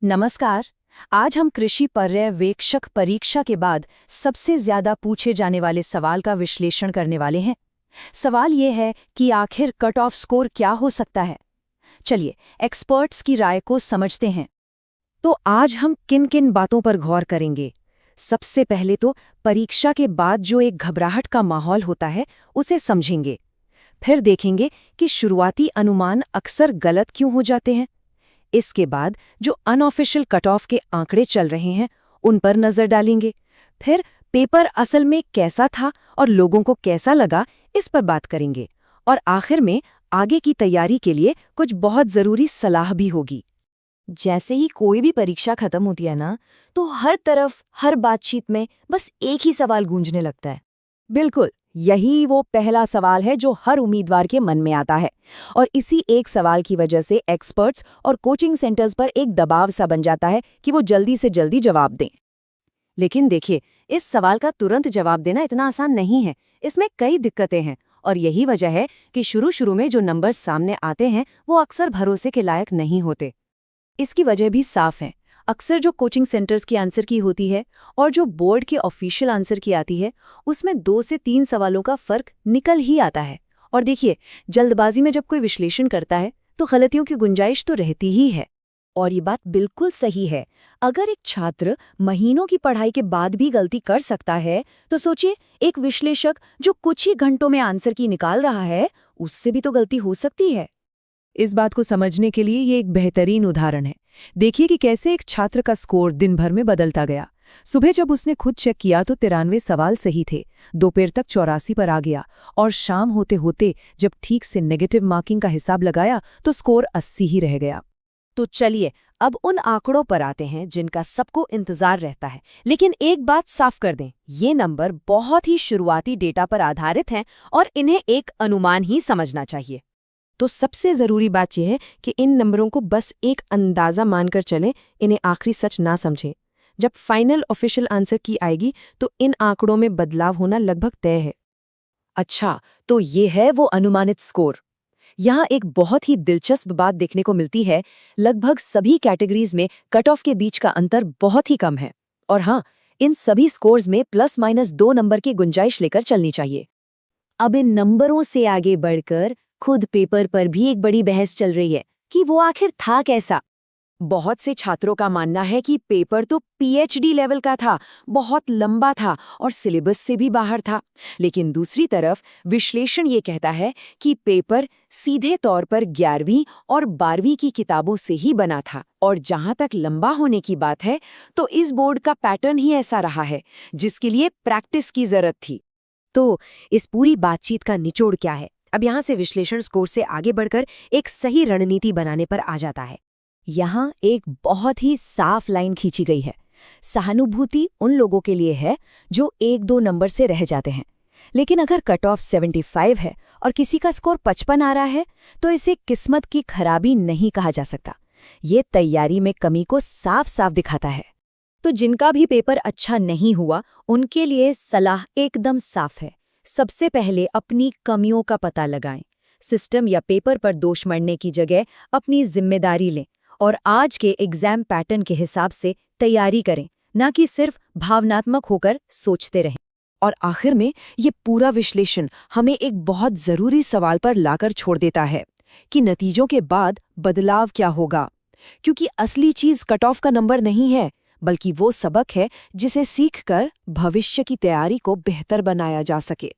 नमस्कार। आज हम कृषि पर्यवेक्षक परीक्षा के बाद सबसे ज्यादा पूछे जाने वाले सवाल का विश्लेषण करने वाले हैं। सवाल ये है कि आखिर कट ऑफ स्कोर क्या हो सकता है। चलिए एक्सपर्ट्स की राय को समझते हैं। तो आज हम किन किन बातों पर गौर करेंगे। सबसे पहले तो परीक्षा के बाद जो एक घबराहट का माहौल होता है उसे समझेंगे। फिर देखेंगे कि शुरुआती अनुमान अक्सर गलत क्यों हो जाते हैं। इसके बाद जो अनऑफिशियल कट ऑफ के आंकड़े चल रहे हैं उन पर नजर डालेंगे। फिर पेपर असल में कैसा था और लोगों को कैसा लगा, इस पर बात करेंगे। और आखिर में आगे की तैयारी के लिए कुछ बहुत जरूरी सलाह भी होगी। जैसे ही कोई भी परीक्षा खत्म होती है ना, तो हर तरफ हर बातचीत में बस एक ही सवाल गूंजने लगता है। बिल्कुल, यही वो पहला सवाल है जो हर उम्मीदवार के मन में आता है। और इसी एक सवाल की वजह से एक्सपर्ट्स और कोचिंग सेंटर्स पर एक दबाव सा बन जाता है कि वो जल्दी से जल्दी जवाब दें। लेकिन देखिए, इस सवाल का तुरंत जवाब देना इतना आसान नहीं है। इसमें कई दिक्कतें हैं और यही वजह है कि शुरू में जो नंबर सामने आते हैं वो अक्सर भरोसे के लायक नहीं होते। इसकी वजह भी साफ है। अक्सर जो कोचिंग सेंटर्स की आंसर की होती है और जो बोर्ड के ऑफिशियल आंसर की आती है, उसमें 2 से 3 सवालों का फर्क निकल ही आता है। और देखिए, जल्दबाजी में जब कोई विश्लेषण करता है तो गलतियों की गुंजाइश तो रहती ही है। और ये बात बिल्कुल सही है। अगर एक छात्र महीनों की पढ़ाई के बाद भी गलती कर सकता है, तो सोचिए एक विश्लेषक जो कुछ ही घंटों में आंसर की निकाल रहा है, उससे भी तो गलती हो सकती है। इस बात को समझने के लिए ये एक बेहतरीन उदाहरण है। देखिए कि कैसे एक छात्र का स्कोर दिन भर में बदलता गया। सुबह जब उसने खुद चेक किया तो 93 सवाल सही थे, दोपहर तक 84 पर आ गया और शाम होते होते जब ठीक से नेगेटिव मार्किंग का हिसाब लगाया तो स्कोर 80 ही रह गया। तो चलिए अब उन आंकड़ों पर आते हैं जिनका सबको इंतजार रहता है। लेकिन एक बात साफ कर दें, ये नंबर बहुत ही शुरुआती डेटा पर आधारित हैं और इन्हें एक अनुमान ही समझना चाहिए। तो सबसे ज़रूरी बात यह है कि इन नंबरों को बस एक अंदाज़ा मानकर चलें, इन्हें आखिरी सच ना समझें। जब फाइनल ऑफिशियल आंसर की आएगी तो इन आंकड़ों में बदलाव होना लगभग तय है। अच्छा, तो ये है वो अनुमानित स्कोर। यहाँ एक बहुत ही दिलचस्प बात देखने को मिलती है। लगभग सभी कैटेगरीज में कट ऑफ के बीच का अंतर बहुत ही कम है। और हाँ, इन सभी स्कोर्स में ±2 नंबर की गुंजाइश लेकर चलनी चाहिए। अब इन नंबरों से आगे बढ़कर खुद पेपर पर भी एक बड़ी बहस चल रही है कि वो आखिर था कैसा। बहुत से छात्रों का मानना है कि पेपर तो पीएचडी लेवल का था, बहुत लंबा था और सिलेबस से भी बाहर था। लेकिन दूसरी तरफ विश्लेषण ये कहता है कि पेपर सीधे तौर पर 11वीं और 12वीं की किताबों से ही बना था। और जहां तक लंबा होने की बात है, तो इस बोर्ड का पैटर्न ही ऐसा रहा है जिसके लिए प्रैक्टिस की जरूरत थी। तो इस पूरी बातचीत का निचोड़ क्या है? अब यहाँ से विश्लेषण स्कोर से आगे बढ़कर एक सही रणनीति बनाने पर आ जाता है। यहाँ एक बहुत ही साफ लाइन खींची गई है। सहानुभूति उन लोगों के लिए है जो 1-2 नंबर से रह जाते हैं। लेकिन अगर कट ऑफ 75 है और किसी का स्कोर 55 आ रहा है, तो इसे किस्मत की खराबी नहीं कहा जा सकता। ये तैयारी में कमी को साफ साफ दिखाता है। तो जिनका भी पेपर अच्छा नहीं हुआ, उनके लिए सलाह एकदम साफ है। सबसे पहले अपनी कमियों का पता लगाएं। सिस्टम या पेपर पर दोष मढ़ने की जगह अपनी जिम्मेदारी लें और आज के एग्जाम पैटर्न के हिसाब से तैयारी करें, ना कि सिर्फ भावनात्मक होकर सोचते रहें। और आखिर में ये पूरा विश्लेषण हमें एक बहुत ज़रूरी सवाल पर लाकर छोड़ देता है कि नतीजों के बाद बदलाव क्या होगा। क्योंकि असली चीज़ कट ऑफ का नंबर नहीं है, बल्कि वो सबक है जिसे सीखकर भविष्य की तैयारी को बेहतर बनाया जा सके।